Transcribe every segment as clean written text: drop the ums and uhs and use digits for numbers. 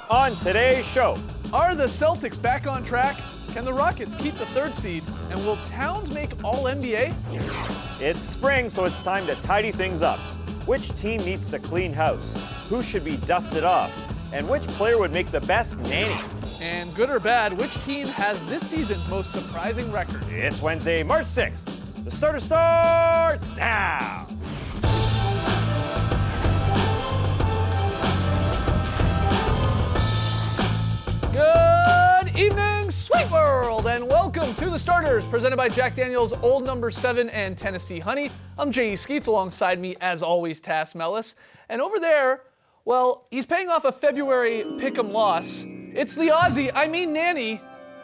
On today's show, Are the Celtics back on track? Can the Rockets keep the third seed? And will Towns make All-NBA? it's spring, so it's time to tidy things up. Which team needs to clean house? Who should be dusted off? And which player would make the best nanny? And good or bad, which team has this season's most surprising record? It's Wednesday, March 6th. The starter starts now. Good evening, Sweet World, and welcome to The Starters, presented by Jack Daniel's Old No. 7 and Tennessee Honey. I'm J.E. Skeets, alongside me, as always, Tass Mellis. And over there, well, he's paying off a February pick'em loss. It's the Aussie, nanny,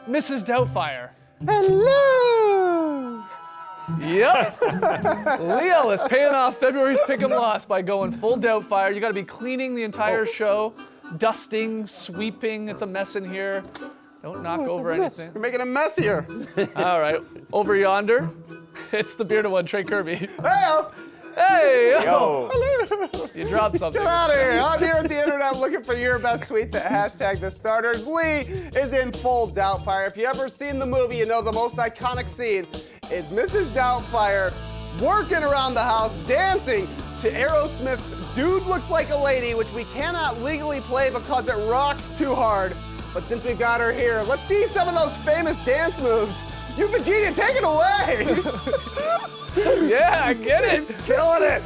Mrs. Doubtfire. Hello! Yep. Lee Ellis paying off February's pick'em loss by going full Doubtfire. You got to be cleaning the entire show, dusting, sweeping. It's a mess in here. Don't knock over anything. You're making it messier. All right, over yonder, it's the bearded one, Trey Kirby. Hey-o! Hey, Yo. you dropped something. Get out of here. I'm here at the internet looking for your best tweets at hashtag the starters. Lee is in full Doubtfire. If you ever seen the movie, you know the most iconic scene is Mrs. Doubtfire working around the house, dancing to Aerosmith's Dude Looks Like a Lady, which we cannot legally play because it rocks too hard. But since we've got her here, let's see some of those famous dance moves. Eugenia, take it away! Yeah, I get it. Killing it!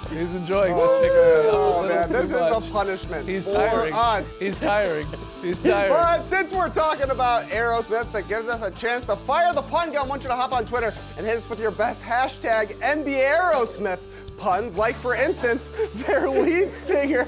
He's enjoying this pick'em. Oh man, this is a punishment He's for tiring. us. He's tiring. He's tiring. But since we're talking about Aerosmith, it gives us a chance to fire the pun gun. I want you to hop on Twitter and hit us with your best hashtag NBA Aerosmith puns, like for instance, their lead singer,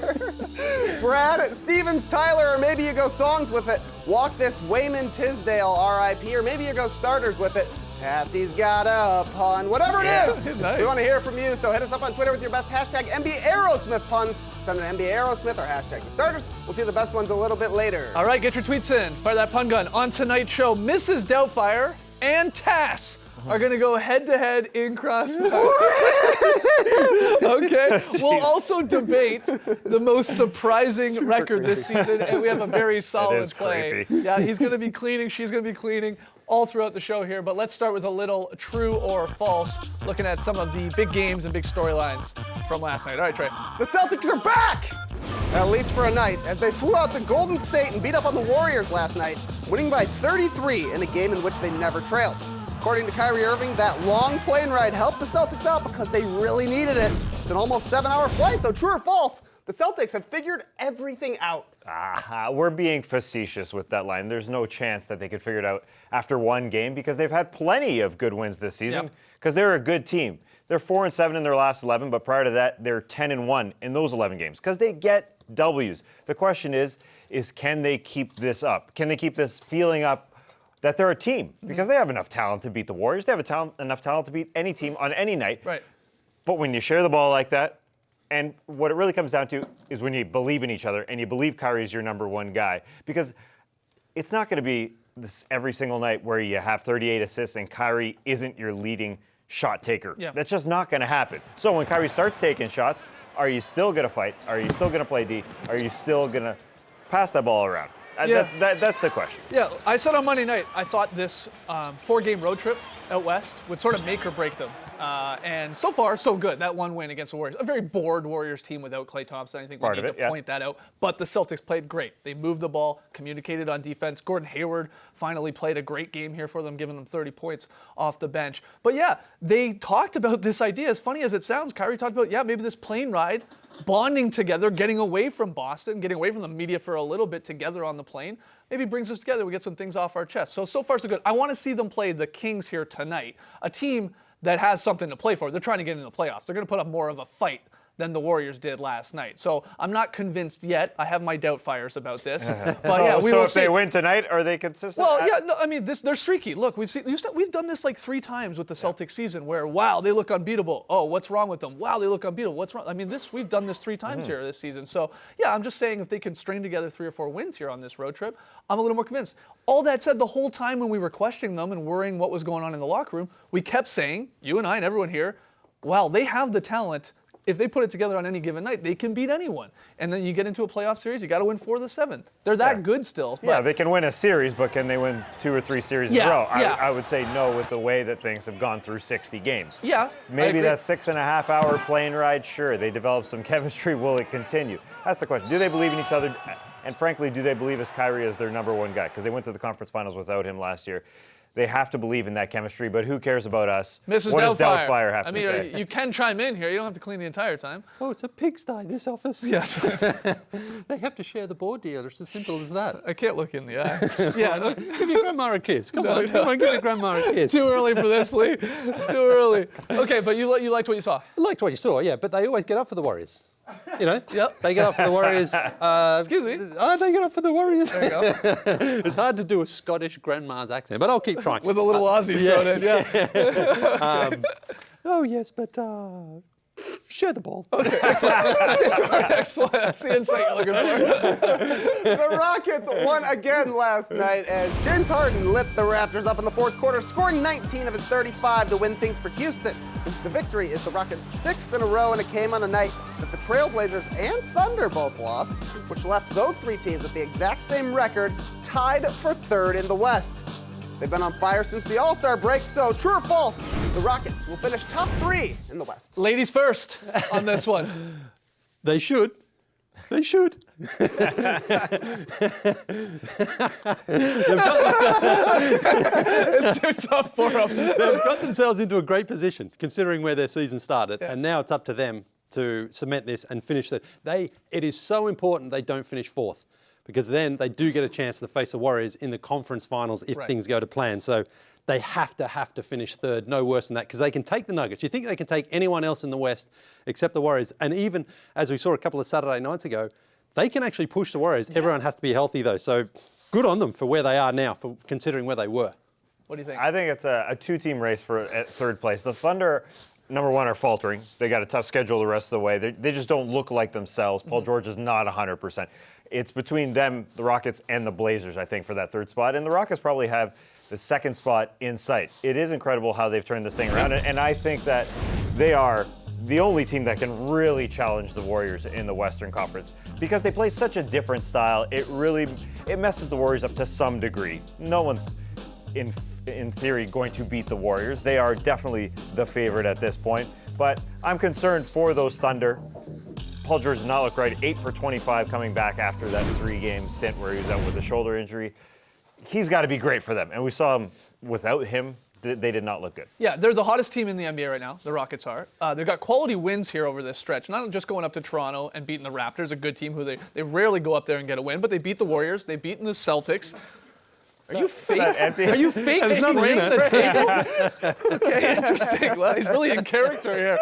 Brad Stevens Tyler, or maybe you go songs with it, Walk This Wayman Tisdale, RIP, or maybe you go starters with it, Tassie's got a pun, whatever it is. Nice. We want to hear from you, so hit us up on Twitter with your best hashtag NBA Aerosmith puns. Send an NBA Aerosmith or hashtag the starters. We'll see the best ones a little bit later. All right, get your tweets in. Fire that pun gun. On tonight's show, Mrs. Doubtfire and Tass are going to go head-to-head in crossfire. Okay. We'll also debate the most surprising record this season, and we have a very solid play. creepy. Yeah, he's going to be cleaning, she's going to be cleaning all throughout the show here, but let's start with a little true or false, looking at some of the big games and big storylines from last night. All right, Trey. The Celtics are back! At least for a night, as they flew out to Golden State and beat up on the Warriors last night, winning by 33 in a game in which they never trailed. According to Kyrie Irving, that long plane ride helped the Celtics out because they really needed it. It's an almost 7-hour flight, so true or false, the Celtics have figured everything out. We're being facetious with that line. There's no chance that they could figure it out after one game because they've had plenty of good wins this season because they're a good team. They're 4-7 in their last 11, but prior to that, they're 10-1 in those 11 games because they get W's. The question is can they keep this up? Can they keep this feeling up that they're a team? Because they have enough talent to beat the Warriors. They have enough talent to beat any team on any night. Right. But when you share the ball like that, and what it really comes down to is when you believe in each other and you believe Kyrie's your number one guy. Because it's not going to be this every single night where you have 38 assists and Kyrie isn't your leading shot taker. Yeah. That's just not going to happen. So when Kyrie starts taking shots, are you still going to fight? Are you still going to play D? Are you still going to pass that ball around? Yeah. That's the question. Yeah, I said on Monday night, I thought this 4-game road trip out west would sort of make or break them. And so far, so good. That one win against the Warriors. A very bored Warriors team without Klay Thompson. I think we need to point that out. But the Celtics played great. They moved the ball, communicated on defense. Gordon Hayward finally played a great game here for them, giving them 30 points off the bench. But yeah, they talked about this idea. As funny as it sounds, Kyrie talked about, maybe this plane ride, bonding together, getting away from Boston, getting away from the media for a little bit together on the plane, maybe brings us together. We get some things off our chest. So far, so good. I want to see them play the Kings here tonight, a team that has something to play for. They're trying to get into the playoffs. They're going to put up more of a fight than the Warriors did last night. So I'm not convinced yet. I have my doubt fires about this. But yeah, we so will if see. they win tonight, are they consistent? Well, yeah, no, I mean, they're streaky. Look, we've done this like 3 times with the Celtics season where, wow, they look unbeatable. Oh, what's wrong with them? Wow, they look unbeatable. What's wrong? I mean, we've done this 3 times here this season. So yeah, I'm just saying if they can string together 3 or 4 wins here on this road trip, I'm a little more convinced. All that said, the whole time when we were questioning them and worrying what was going on in the locker room, we kept saying, you and I and everyone here, wow, they have the talent if they put it together on any given night, they can beat anyone. And then you get into a playoff series, you got to win 4 of the 7. They're that good still. Yeah, they can win a series, but can they win 2 or 3 series in a row? I would say no with the way that things have gone through 60 games. Yeah. Maybe that 6.5-hour plane ride, sure. They develop some chemistry. Will it continue? That's the question. Do they believe in each other? And frankly, do they believe as Kyrie as their number one guy? Because they went to the conference finals without him last year. They have to believe in that chemistry, but who cares about us? Mrs. What Doubtfire. does Doubtfire have to say? You can chime in here. You don't have to clean the entire time. Oh, it's a pigsty, this office. Yes. They have to share the board deal. It's as simple as that. I can't look in the eye. Yeah. No, Give your grandma a kiss. Come on, give your grandma a kiss. it's too early for this, Lee. It's too early. Okay, but you liked what you saw. I liked what you saw, yeah, but they always get up for the Warriors. You know, Yep. They get up for the Warriors. Excuse me. They get up for the Warriors. There you go. It's hard to do a Scottish grandma's accent, but I'll keep trying. With a little Aussie thrown in, yeah. Oh, yes, but share the ball. Excellent. That's the insight you're looking for. The Rockets won again last night as James Harden lit the Raptors up in the fourth quarter, scoring 19 of his 35 to win things for Houston. The victory is the Rockets' 6th in a row, and it came on a night that the Trailblazers and Thunder both lost, which left those 3 teams with the exact same record, tied for 3rd in the West. They've been on fire since the All-Star break, so true or false, the Rockets will finish top 3 in the West. Ladies first on this one. They should. They should. It's too tough for them. They've got themselves into a great position, considering where their season started, and now it's up to them to cement this and finish it. It is so important they don't finish 4th, because then they do get a chance to face the Warriors in the conference finals if things go to plan. So they have to finish 3rd, no worse than that, because they can take the Nuggets. You think they can take anyone else in the West except the Warriors? And even, as we saw a couple of Saturday nights ago, they can actually push the Warriors. Yeah. Everyone has to be healthy, though. So good on them for where they are now, for considering where they were. What do you think? I think it's a 2-team race for 3rd place. The Thunder, number one, are faltering. They got a tough schedule the rest of the way. They just don't look like themselves. Paul George is not 100%. It's between them, the Rockets, and the Blazers, I think, for that 3rd spot. And the Rockets probably have the 2nd spot in sight. It is incredible how they've turned this thing around. And I think that they are the only team that can really challenge the Warriors in the Western Conference because they play such a different style. It messes the Warriors up to some degree. No one's in theory going to beat the Warriors. They are definitely the favorite at this point. But I'm concerned for those Thunder. Paul George does not look right. 8 for 25 coming back after that 3-game stint where he was out with a shoulder injury. He's got to be great for them. And we saw him without him. They did not look good. Yeah, they're the hottest team in the NBA right now, the Rockets are. They've got quality wins here over this stretch, not just going up to Toronto and beating the Raptors, a good team who they rarely go up there and get a win, but they beat the Warriors, they've beaten the Celtics. Are you fake spraying the table? Okay, interesting. Well, he's really in character here.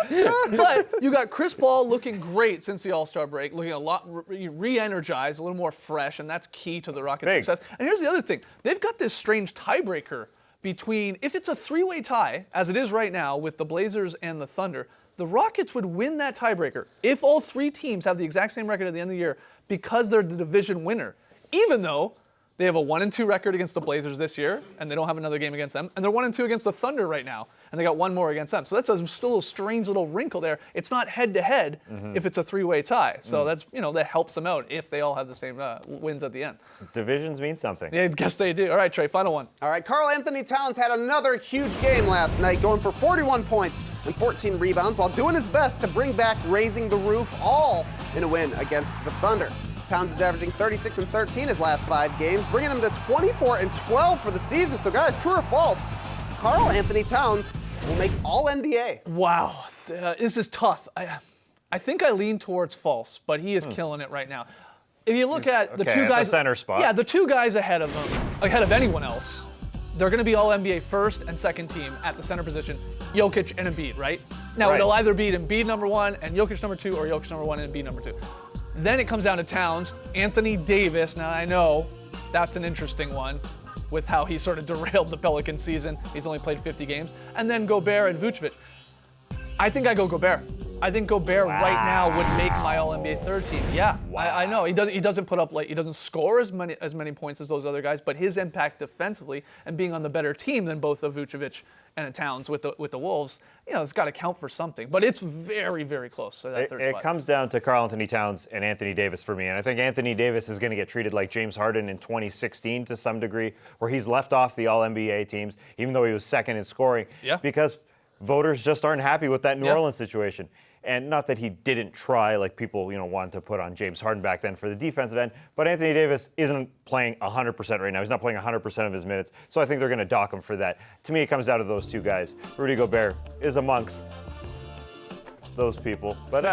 But you got Chris Paul looking great since the All-Star break, looking a lot re-energized, a little more fresh, and that's key to the Rockets' success. And here's the other thing. They've got this strange tiebreaker between, if it's a 3-way tie, as it is right now with the Blazers and the Thunder, the Rockets would win that tiebreaker if all 3 teams have the exact same record at the end of the year because they're the division winner, even though they have a 1-2 record against the Blazers this year, and they don't have another game against them. And they're 1-2 against the Thunder right now, and they got 1 more against them. So that's still a strange little wrinkle there. It's not head-to-head if it's a 3-way tie. So that's that helps them out if they all have the same wins at the end. Divisions mean something. Yeah, I guess they do. All right, Trey, final one. All right, Karl Anthony Towns had another huge game last night, going for 41 points and 14 rebounds while doing his best to bring back Raising the Roof, all in a win against the Thunder. Towns is averaging 36 and 13 his last 5 games, bringing him to 24 and 12 for the season. So guys, true or false, Karl Anthony Towns will make All-NBA. Wow, this is tough. I think I lean towards false, but he is killing it right now. If you look at the 2 guys, the center spot. Yeah, the 2 guys ahead of him, ahead of anyone else, they're going to be All-NBA first and second team at the center position, Jokic and Embiid, right? Now it'll either be Embiid number 1 and Jokic number 2, or Jokic number 1 and Embiid number 2. Then it comes down to Towns, Anthony Davis. Now I know that's an interesting one with how he sort of derailed the Pelicans season. He's only played 50 games. And then Gobert and Vucevic. I think I go Gobert. I think Gobert right now would make my All-NBA third team. Yeah, I know. He doesn't put up he doesn't score as many points as those other guys, but his impact defensively and being on the better team than both a Vucevic and a Towns with the Wolves, it's got to count for something. But it's very, very close to that third spot. It comes down to Karl Anthony Towns and Anthony Davis for me. And I think Anthony Davis is going to get treated like James Harden in 2016 to some degree, where he's left off the All-NBA teams, even though he was second in scoring, because voters just aren't happy with that New Orleans situation. And not that he didn't try, like people wanted to put on James Harden back then for the defensive end, but Anthony Davis isn't playing 100% right now. He's not playing 100% of his minutes, so I think they're going to dock him for that. To me, it comes down to those two guys. Rudy Gobert is amongst those people. But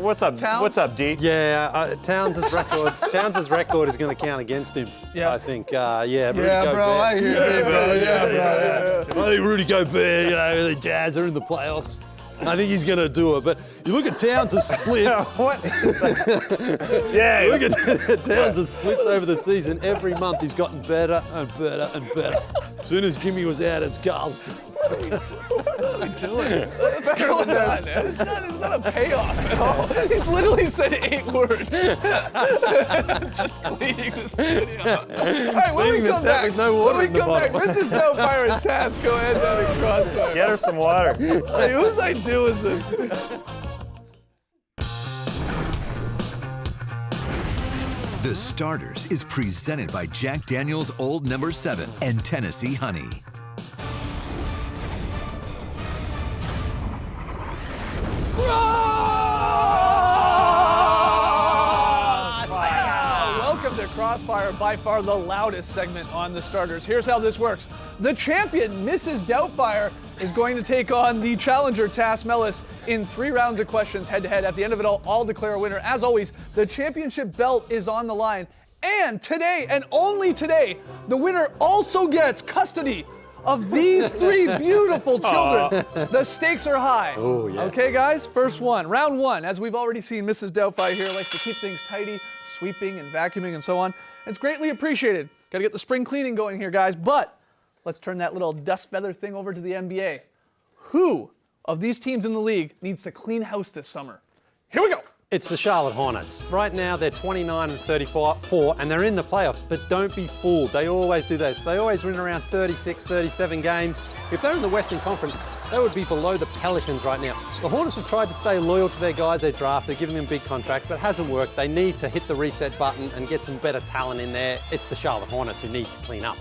what's up? Towns? What's up, D? Yeah, Towns' record is going to count against him. Yeah. I think. Rudy bro, I hear you, bro. Yeah, bro. I think Rudy Gobert, the Jazz are in the playoffs. I think he's going to do it. But you look at Towns' splits. What? Look at Towns' splits over the season. Every month he's gotten better and better and better. As soon as Jimmy was out, it's Carlston. What are we doing? What's going on? It's not a payoff at all. He's literally said 8 words. Just cleaning the studio. All right, when we come back, Mrs. Doubtfire and Task go ahead and Crossfire. Get her some water. Hey, whose idea is this? The Starters is presented by Jack Daniel's Old No. 7 and Tennessee Honey. Welcome to Crossfire, by far the loudest segment on the Starters. Here's how this works. The champion, Mrs. Doubtfire, is going to take on the challenger, Tass Mellis, in 3 rounds of questions head-to-head. At the end of it all, I'll declare a winner. As always, the championship belt is on the line. And today, and only today, the winner also gets custody of these 3 beautiful children. The stakes are high. Oh, yes. Okay, guys, first one. Round 1. As we've already seen, Mrs. Doubtfire here likes to keep things tidy, sweeping and vacuuming and so on. It's greatly appreciated. Got to get the spring cleaning going here, guys. But let's turn that little dust feather thing over to the NBA. Who of these teams in the league needs to clean house this summer? Here we go. It's the Charlotte Hornets. Right now, they're 29 and 34, and they're in the playoffs, but don't be fooled. They always do this. They always win around 36, 37 games. If they're in the Western Conference, they would be below the Pelicans right now. The Hornets have tried to stay loyal to their guys they drafted, giving them big contracts, but it hasn't worked. They need to hit the reset button and get some better talent in there. It's the Charlotte Hornets who need to clean up.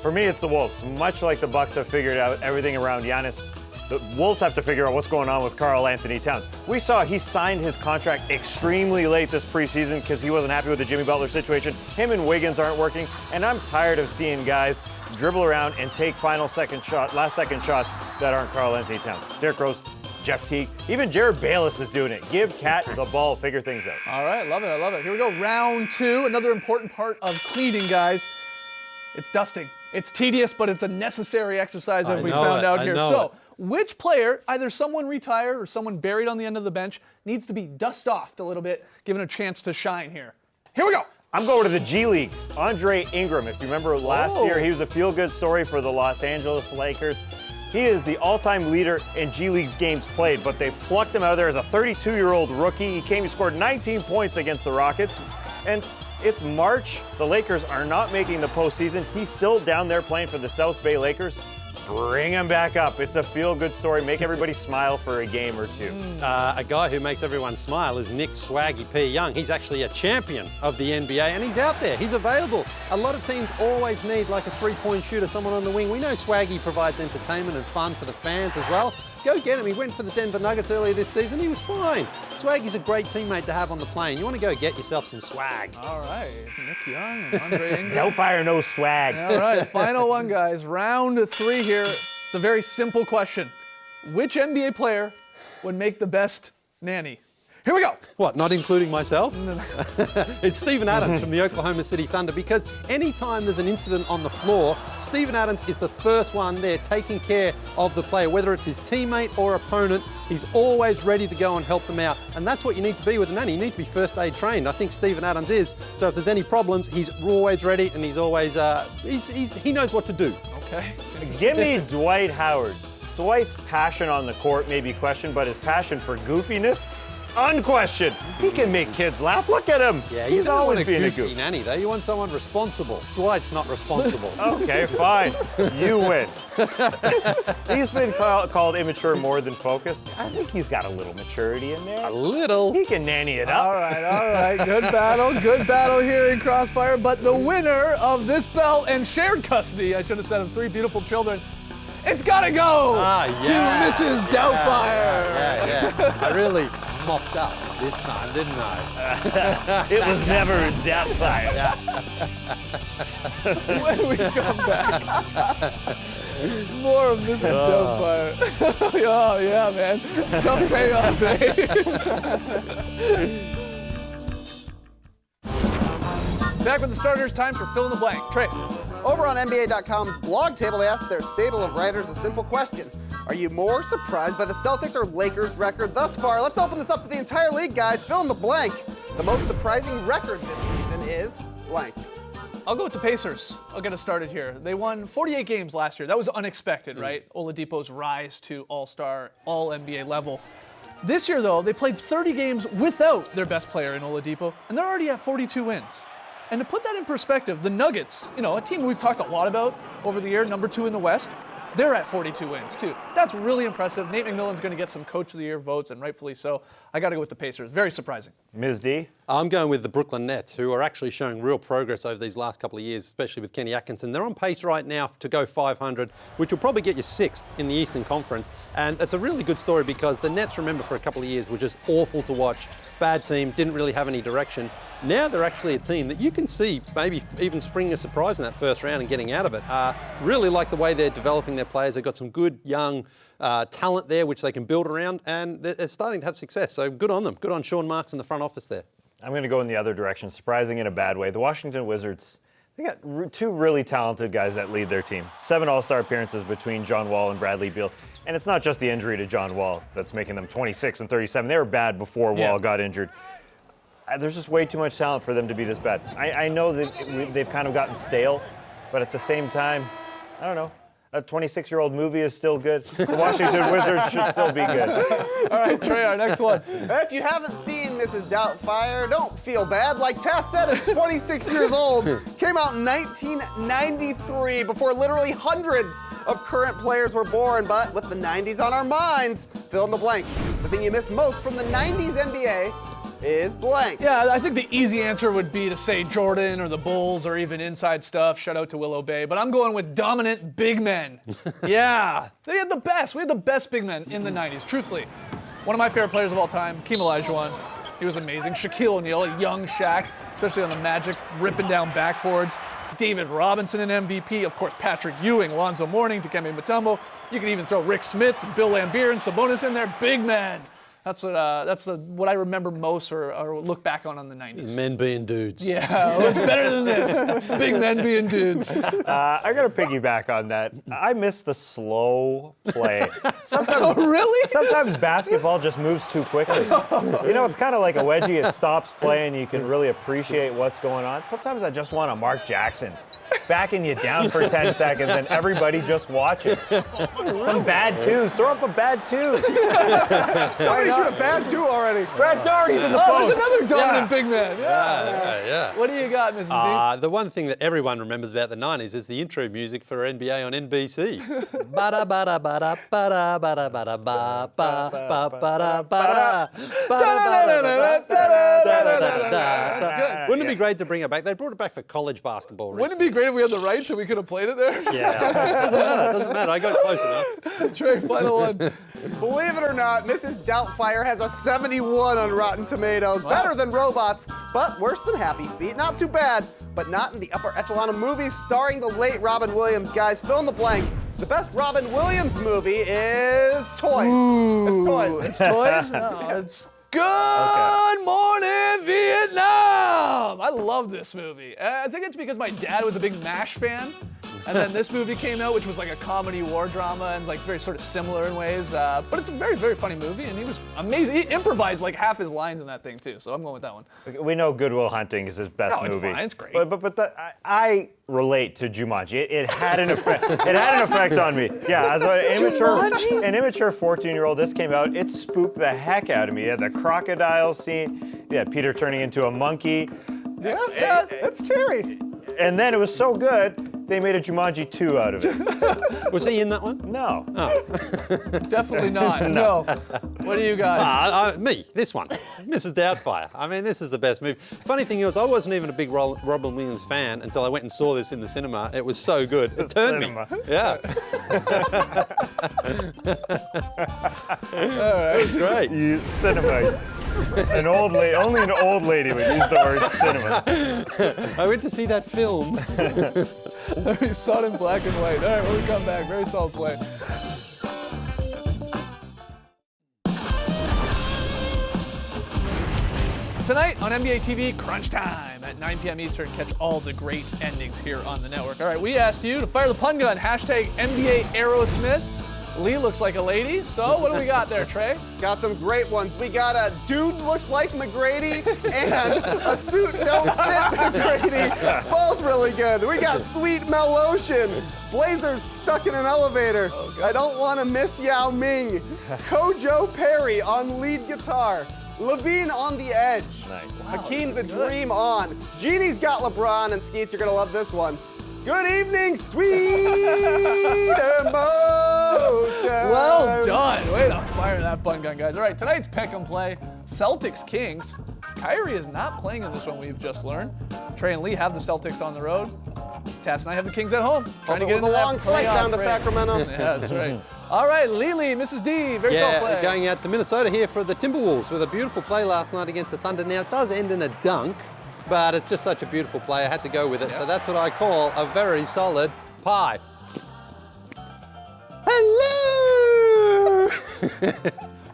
For me, it's the Wolves. Much like the Bucks have figured out everything around Giannis, the Wolves have to figure out what's going on with Karl Anthony Towns. We saw he signed his contract extremely late this preseason because he wasn't happy with the Jimmy Butler situation. Him and Wiggins aren't working, and I'm tired of seeing guys dribble around and take last second shots that aren't Karl Anthony Towns. Derrick Rose, Jeff Teague, even Jared Bayless is doing it. Give Cat the ball, figure things out. All right, love it, I love it. Here we go, round 2. Another important part of cleaning, guys. It's dusting. It's tedious, but it's a necessary exercise, as we found out here. So, which player, either someone retired or someone buried on the end of the bench, needs to be dust-offed a little bit, given a chance to shine here? Here we go. I'm going to the G League. Andre Ingram, if you remember last year, he was a feel-good story for the Los Angeles Lakers. He is the all-time leader in G League's games played, but they plucked him out of there as a 32-year-old rookie. He scored 19 points against the Rockets, and it's March. The Lakers are not making the postseason. He's still down there playing for the South Bay Lakers. Bring him back up. It's a feel-good story. Make everybody smile for a game or 2. A guy who makes everyone smile is Nick Swaggy P. Young. He's actually a champion of the NBA, and he's out there. He's available. A lot of teams always need like a 3-point shooter, someone on the wing. We know Swaggy provides entertainment and fun for the fans as well. Go get him. He went for the Denver Nuggets earlier this season. He was fine. Swaggy's a great teammate to have on the plane. You want to go get yourself some swag. All right, Nick Young and Andre Ingram. Doubtfire knows swag. All right, final one, guys. Round 3 here. It's a very simple question. Which NBA player would make the best nanny? Here we go. What, not including myself? It's Steven Adams from the Oklahoma City Thunder, because anytime there's an incident on the floor, Steven Adams is the first one there taking care of the player, whether it's his teammate or opponent. He's always ready to go and help them out. And that's what you need to be with a nanny. You need to be first aid trained. I think Steven Adams is. So if there's any problems, he's always ready, and he's always, he knows what to do. Okay. Give me Dwight Howard. Dwight's passion on the court may be questioned, but his passion for goofiness, unquestioned. He can make kids laugh. Look at him. Yeah, you He's don't always want a being a goofy goof. nanny, though. You want someone responsible. Dwight's not responsible. Okay, fine. You win. He's been called immature more than focused. I think he's got a little maturity in there. A little. He can nanny it up. All right. Good battle here in Crossfire. But the winner of this belt and shared custody, I should have said, of 3 beautiful children, it's gotta go to Mrs. Doubtfire. Yeah. I really mopped up this time, didn't I? It was never a Doubtfire. When we come back, more of Mrs. Doubtfire. Oh yeah, man. Tough payoff, Back with the starters, time for fill in the blank. Trey. Over on NBA.com's blog table, they asked their stable of writers a simple question. Are you more surprised by the Celtics or Lakers record thus far? Let's open this up to the entire league, guys. Fill in the blank. The most surprising record this season is blank. I'll go with the Pacers. I'll get us started here. They won 48 games last year. That was unexpected, right? Oladipo's rise to all-star, all-NBA level. This year, though, they played 30 games without their best player in Oladipo, and they're already at 42 wins. And to put that in perspective, the Nuggets, a team we've talked a lot about over the year, number 2 in the West, they're at 42 wins, too. That's really impressive. Nate McMillan's going to get some Coach of the Year votes, and rightfully so. I got to go with the Pacers. Very surprising. Ms. D? I'm going with the Brooklyn Nets, who are actually showing real progress over these last couple of years, especially with Kenny Atkinson. They're on pace right now to go 500, which will probably get you 6th in the Eastern Conference. And it's a really good story because the Nets, remember, for a couple of years were just awful to watch. Bad team, didn't really have any direction. Now they're actually a team that you can see maybe even springing a surprise in that first round and getting out of it. Really like the way they're developing their players. They've got some good young talent there which they can build around, and they're starting to have success. So good on them. Good on Sean Marks in the front office there. I'm going to go in the other direction, surprising in a bad way. The Washington Wizards, they got 2 really talented guys that lead their team. 7 All-Star appearances between John Wall and Bradley Beal. And it's not just the injury to John Wall that's making them 26 and 37. They were bad before Wall got injured. There's just way too much talent for them to be this bad. I know that they've kind of gotten stale, but at the same time, I don't know. A 26-year-old movie is still good. The Washington Wizards should still be good. All right, Trey, our next one. If you haven't seen Mrs. Doubtfire, don't feel bad. Like Tess said, it's 26 years old. Came out in 1993 before literally hundreds of current players were born. But with the 90s on our minds, fill in the blank. The thing you miss most from the 90s NBA is blank. Yeah, I think the easy answer would be to say Jordan or the Bulls or even Inside Stuff. Shout out to Willow Bay. But I'm going with dominant big men. Yeah, they had the best. We had the best big men in the 90s, truthfully. One of my favorite players of all time, Keem Olajuwon. He was amazing. Shaquille O'Neal, a young Shaq, especially on the Magic, ripping down backboards. David Robinson, an MVP. Of course, Patrick Ewing, Alonzo Mourning, Dikembe Mutombo. You can even throw Rick Smits, Bill Laimbeer, and Sabonis in there. Big men. That's what I remember most or look back on the 90s. Men being dudes. Yeah, well, it's better than this. Big men being dudes. I got to piggyback on that. I miss the slow play. Sometimes, really? Sometimes basketball just moves too quickly. It's kind of like a wedgie. It stops playing. You can really appreciate what's going on. Sometimes I just want a Mark Jackson backing you down for 10 seconds and everybody just watching. Some bad twos. Throw up a bad two. Somebody should have bad 2 already. Brad Daugherty's in the Oh, post. there's another dominant Yeah. big man. Yeah. What do you got, Mrs. D? The one thing that everyone remembers about the 90s is the intro music for NBA on NBC. Bada bada bada bada bada bada ba ba ba bada bada That's good. Wouldn't it be great to bring it back? They brought it back for college basketball Wouldn't it be great if we had the rights and we could have played it there? Doesn't matter. I got close enough. Trey, final one. Believe it or not, Mrs. Doubtfire has a 71 on Rotten Tomatoes. Better than Robots, but worse than Happy Feet. Not too bad, but not in the upper echelon of movies starring the late Robin Williams. Guys, fill in the blank. The best Robin Williams movie is Toys. It's Toys. It's toys? No, it's Good Morning Vietnam! I love this movie. I think it's because my dad was a big MASH fan. And then this movie came out, which was like a comedy war drama and like very sort of similar in ways. But it's a very, very funny movie, and he was amazing. He improvised like half his lines in that thing too, so I'm going with that one. We know Good Will Hunting is his best No, it's movie. fine, it's great. I relate to Jumanji. It had an effect. It had an effect on me. Yeah, as an immature 14-year-old, this came out. It spooked the heck out of me. You had the crocodile scene. You had Peter turning into a monkey. Yeah, that's scary. And then it was so good, they made a Jumanji 2 out of it. Was he in that one? No. Definitely not. No. What do you got? Me, this one, Mrs. Doubtfire. I mean, this is the best movie. Funny thing is, I wasn't even a big Robin Williams fan until I went and saw this in the cinema. It was so good. It turned me. Yeah. It was great. Cinema. An old lady. Only an old lady would use the word cinema. I went to see that film. We saw it in black and white. All right, when we come back, very solid play. Tonight on NBA TV, Crunch Time at 9 p.m. Eastern. Catch all the great endings here on the network. All right, we asked you to fire the pun gun. Hashtag NBA Aerosmith. Lee looks like a lady. So what do we got there, Trey? Got some great ones. We got a dude looks like McGrady and a suit don't fit McGrady. Both really good. We got Sweet Melotion. Blazers stuck in an elevator. I don't want to miss Yao Ming. Kojo Perry on lead guitar. Levine on the edge. Nice. Hakeem the Dream on. Genie's got LeBron, and Skeets, you're going to love this one. Good evening, sweet emotion. Well done. Way to fire that pun gun, guys. All right, tonight's pick and play. Celtics Kings. Kyrie is not playing in this one, we've just learned. Trey and Lee have the Celtics on the road. Tass and I have the Kings at home. Trying to get it was into a long that flight playoff down to race. Sacramento. Yeah, that's right. All right, Lily, Mrs. D, very solid play. Going out to Minnesota here for the Timberwolves with a beautiful play last night against the Thunder. Now, it does end in a dunk, but it's just such a beautiful play. I had to go with it. So that's what I call a very solid pie. Hello!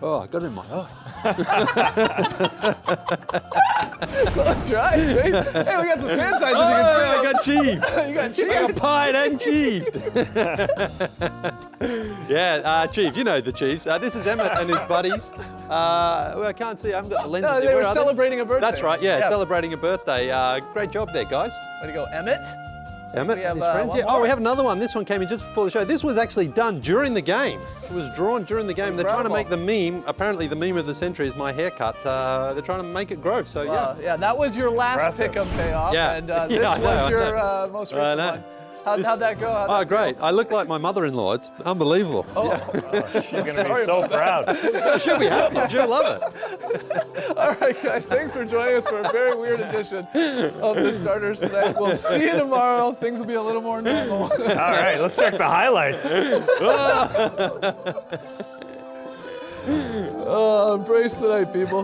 Oh, I got it in my eye. Close your eyes, mate. Hey, we got some fan signs if you can see. I got cheeved. You got I cheese. got pied and cheeved. Yeah, Chief, you know the Chiefs. This is Emmett and his buddies. Well, I can't see, I haven't got the lenses. No, they Where were are celebrating a birthday. That's right, yeah, celebrating a birthday. Great job there, guys. Way to go, Emmett. Emmett We and have, his friends. one Yeah. more. Oh, we have another one. This one came in just before the show. This was actually done during the game. It was drawn during the game. They're trying to make the meme. Apparently, the meme of the century is my haircut. They're trying to make it grow. So yeah. Yeah, that was your last Impressive. pick-up payoff, Yeah. and Yeah, this I know, was I your know. most I recent know. one. How'd that go? How'd Oh, that great. feel? I look like my mother-in-law. It's unbelievable. Oh, She's going to Sorry be so about that. proud. She'll be happy. She'll love it. all right, guys. Thanks for joining us for a very weird edition of the Starters tonight. We'll see you tomorrow. Things will be a little more normal. All right, let's check the highlights. Embrace the night, people.